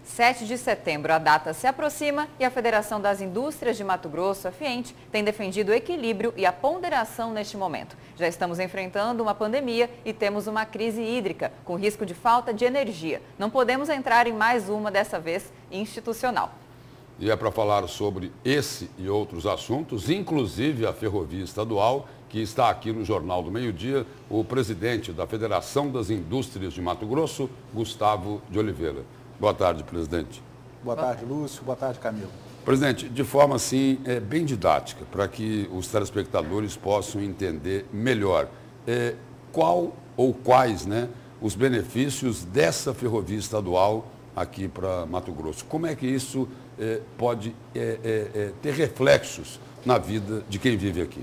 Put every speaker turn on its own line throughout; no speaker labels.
7 de setembro, a data se aproxima e a Federação das Indústrias de Mato Grosso, a FIENT, tem defendido o equilíbrio e a ponderação neste momento. Já estamos enfrentando uma pandemia e temos uma crise hídrica, com risco de falta de energia. Não podemos entrar em mais uma, dessa vez, institucional.
E é para falar sobre esse e outros assuntos, inclusive a ferrovia estadual, que está aqui no Jornal do Meio-Dia, o presidente da Federação das Indústrias de Mato Grosso, Gustavo de Oliveira. Boa tarde, presidente.
Boa tarde, Lúcio. Boa tarde, Camilo.
Presidente, de forma assim, bem didática, para que os telespectadores possam entender melhor, qual ou quais, os benefícios dessa ferrovia estadual aqui para Mato Grosso. Como é que isso pode ter reflexos na vida de quem vive aqui?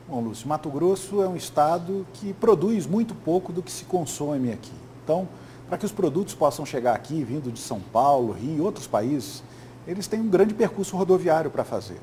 Bom, Lúcio, Mato Grosso é um estado que produz muito pouco do que se consome aqui. Então, para que os produtos possam chegar aqui, vindo de São Paulo, Rio e outros países, eles têm um grande percurso rodoviário para fazer.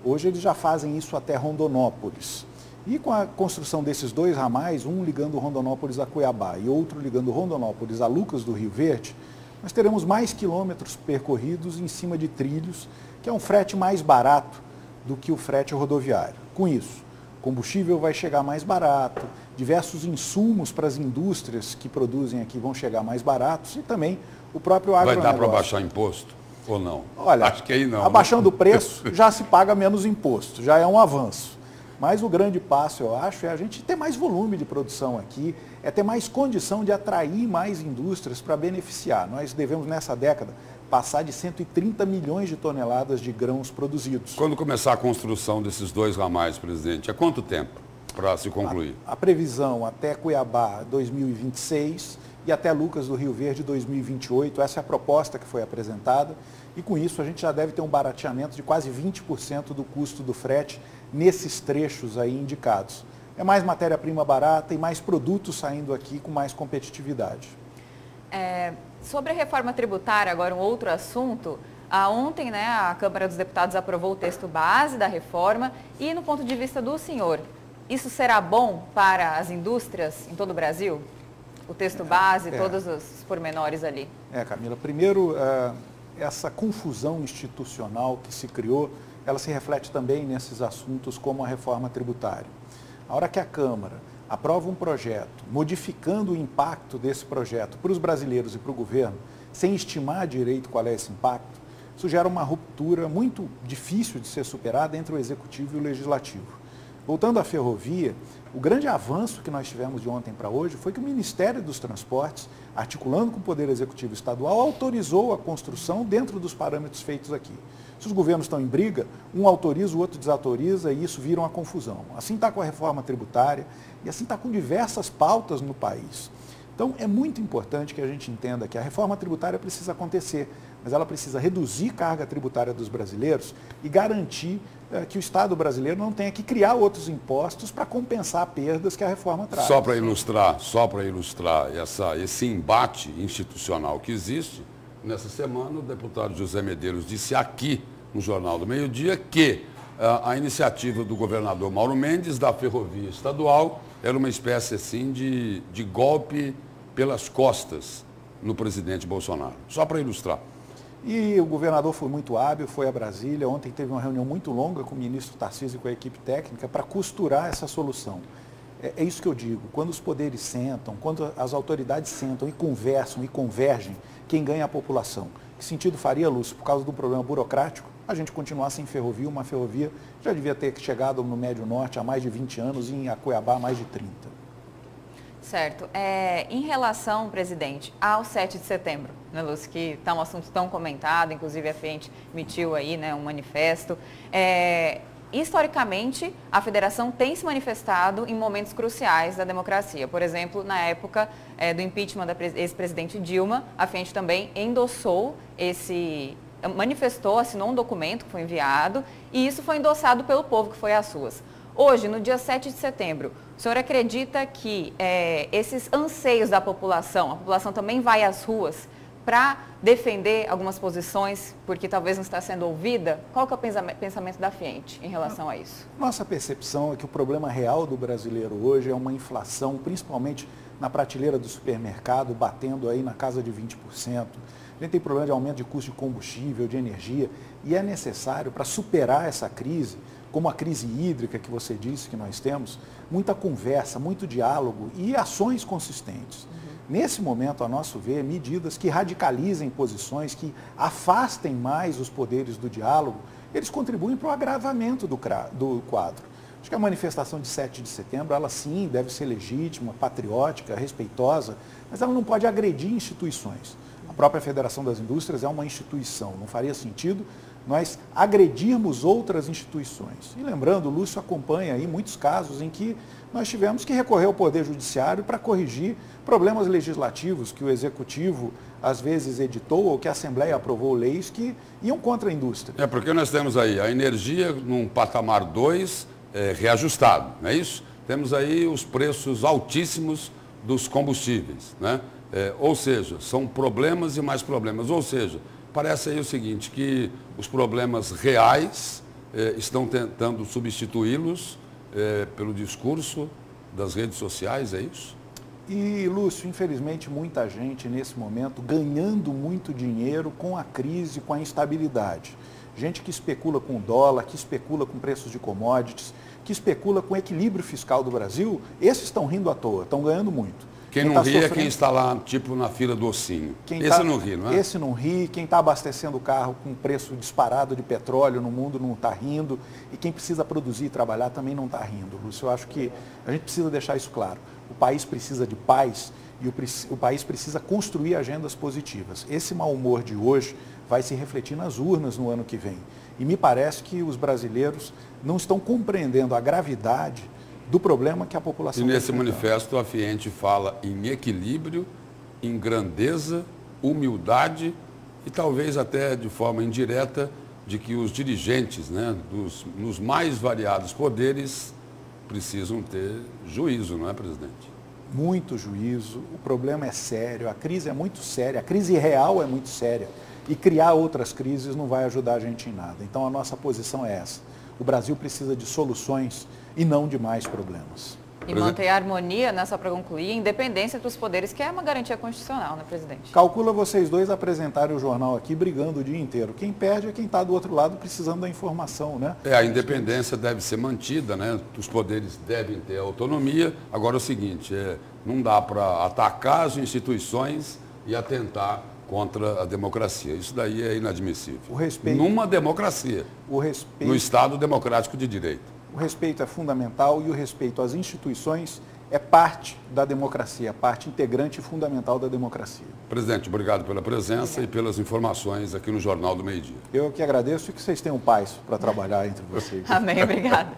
Hoje eles já fazem isso até Rondonópolis. E com a construção desses dois ramais, um ligando Rondonópolis a Cuiabá e outro ligando Rondonópolis a Lucas do Rio Verde, nós teremos mais quilômetros percorridos em cima de trilhos, que é um frete mais barato do que o frete rodoviário. Com isso, combustível vai chegar mais barato, diversos insumos para as indústrias que produzem aqui vão chegar mais baratos e também o próprio agronegócio.
Vai dar para baixar imposto ou não?
Olha,
acho que aí não.
Abaixando o preço, já se paga menos imposto, já é um avanço. Mas o grande passo, eu acho, é a gente ter mais volume de produção aqui, é ter mais condição de atrair mais indústrias para beneficiar. Nós devemos, nessa década, passar de 130 milhões de toneladas de grãos produzidos.
Quando começar a construção desses dois ramais, presidente, há quanto tempo para se concluir?
A previsão até Cuiabá 2026 e até Lucas do Rio Verde 2028. Essa é a proposta que foi apresentada e com isso a gente já deve ter um barateamento de quase 20% do custo do frete nesses trechos aí indicados. É mais matéria-prima barata e mais produtos saindo aqui com mais competitividade.
Sobre a reforma tributária, agora um outro assunto. Ontem, a Câmara dos Deputados aprovou o texto base da reforma e, no ponto de vista do senhor, isso será bom para as indústrias em todo o Brasil? O texto base, todos os pormenores ali.
Camila, primeiro, essa confusão institucional que se criou, ela se reflete também nesses assuntos como a reforma tributária. A hora que a Câmara aprova um projeto, modificando o impacto desse projeto para os brasileiros e para o governo, sem estimar direito qual é esse impacto, isso gera uma ruptura muito difícil de ser superada entre o Executivo e o Legislativo. Voltando à ferrovia, o grande avanço que nós tivemos de ontem para hoje foi que o Ministério dos Transportes, articulando com o Poder Executivo Estadual, autorizou a construção dentro dos parâmetros feitos aqui. Se os governos estão em briga, um autoriza, o outro desautoriza e isso vira uma confusão. Assim está com a reforma tributária e assim está com diversas pautas no país. Então, é muito importante que a gente entenda que a reforma tributária precisa acontecer, mas ela precisa reduzir a carga tributária dos brasileiros e garantir que o Estado brasileiro não tenha que criar outros impostos para compensar perdas que a reforma traz.
Só para ilustrar esse embate institucional que existe, nessa semana o deputado José Medeiros disse aqui no Jornal do Meio-Dia que a iniciativa do governador Mauro Mendes da ferrovia estadual era uma espécie assim de golpe pelas costas no presidente Bolsonaro. Só para ilustrar.
E o governador foi muito hábil, foi a Brasília. Ontem teve uma reunião muito longa com o ministro Tarcísio e com a equipe técnica para costurar essa solução. É isso que eu digo, quando os poderes sentam, quando as autoridades sentam e conversam e convergem, quem ganha é a população. Que sentido faria, Lúcio, por causa do problema burocrático, a gente continuar sem ferrovia? Uma ferrovia já devia ter chegado no Médio Norte há mais de 20 anos e em Cuiabá há mais de 30.
Certo. Em relação, presidente, ao 7 de setembro, Lúcio, que está um assunto tão comentado, inclusive a FIENT emitiu aí um manifesto. Historicamente, a federação tem se manifestado em momentos cruciais da democracia. Por exemplo, na época do impeachment da ex-presidente Dilma, a FIENT também endossou manifestou, assinou um documento que foi enviado e isso foi endossado pelo povo, que foi às ruas. Hoje, no dia 7 de setembro, o senhor acredita que esses anseios da população, a população também vai às ruas para defender algumas posições, porque talvez não está sendo ouvida? Qual que é o pensamento da FIENT em relação a isso?
Nossa percepção é que o problema real do brasileiro hoje é uma inflação, principalmente na prateleira do supermercado, batendo aí na casa de 20%. a gente tem problema de aumento de custo de combustível, de energia, e é necessário, para superar essa crise, como a crise hídrica que você disse que nós temos, muita conversa, muito diálogo e ações consistentes. Nesse momento, a nosso ver, medidas que radicalizem posições, que afastem mais os poderes do diálogo, eles contribuem para o agravamento do quadro. Acho que a manifestação de 7 de setembro, ela sim deve ser legítima, patriótica, respeitosa, mas ela não pode agredir instituições. A própria Federação das Indústrias é uma instituição, não faria sentido nós agredirmos outras instituições. E lembrando, o Lúcio acompanha aí muitos casos em que nós tivemos que recorrer ao Poder Judiciário para corrigir problemas legislativos que o Executivo às vezes editou ou que a Assembleia aprovou leis que iam contra a indústria.
É porque nós temos aí a energia num patamar 2 reajustado, não é isso? Temos aí os preços altíssimos dos combustíveis, né? Ou seja, são problemas e mais problemas. Ou seja, parece aí o seguinte, que os problemas reais estão tentando substituí-los pelo discurso das redes sociais, é isso?
E, Lúcio, infelizmente, muita gente nesse momento ganhando muito dinheiro com a crise, com a instabilidade. Gente que especula com o dólar, que especula com preços de commodities, que especula com o equilíbrio fiscal do Brasil, esses estão rindo à toa, estão ganhando muito.
Quem não ri é quem está lá, tipo, na fila do ossinho. Esse não ri, não é?
Esse não ri, quem está abastecendo o carro com preço disparado de petróleo no mundo não está rindo, e quem precisa produzir e trabalhar também não está rindo, Lúcio. Eu acho que a gente precisa deixar isso claro. O país precisa de paz e o país precisa construir agendas positivas. Esse mau humor de hoje vai se refletir nas urnas no ano que vem. E me parece que os brasileiros não estão compreendendo a gravidade do problema que a população...
E nesse manifesto a FIENTE fala em equilíbrio, em grandeza, humildade e talvez até de forma indireta de que os dirigentes, né, nos mais variados poderes precisam ter juízo, não é, presidente?
Muito juízo, o problema é sério, a crise é muito séria, a crise real é muito séria e criar outras crises não vai ajudar a gente em nada. Então a nossa posição é essa. O Brasil precisa de soluções e não de mais problemas.
E manter a harmonia, né, só para concluir, a independência dos poderes, que é uma garantia constitucional, né, presidente?
Calcula vocês dois apresentarem o jornal aqui brigando o dia inteiro. Quem perde é quem está do outro lado precisando da informação, né?
A independência deve ser mantida, né? Os poderes devem ter autonomia. Agora é o seguinte, não dá para atacar as instituições e atentar contra a democracia. Isso daí é inadmissível.
O respeito,
numa democracia, no Estado democrático de direito.
O respeito é fundamental e o respeito às instituições é parte da democracia, parte integrante e fundamental da democracia.
Presidente, obrigado pela presença e pelas informações aqui no Jornal do Meio-Dia.
Eu que agradeço e que vocês tenham paz para trabalhar entre vocês.
Amém, obrigada.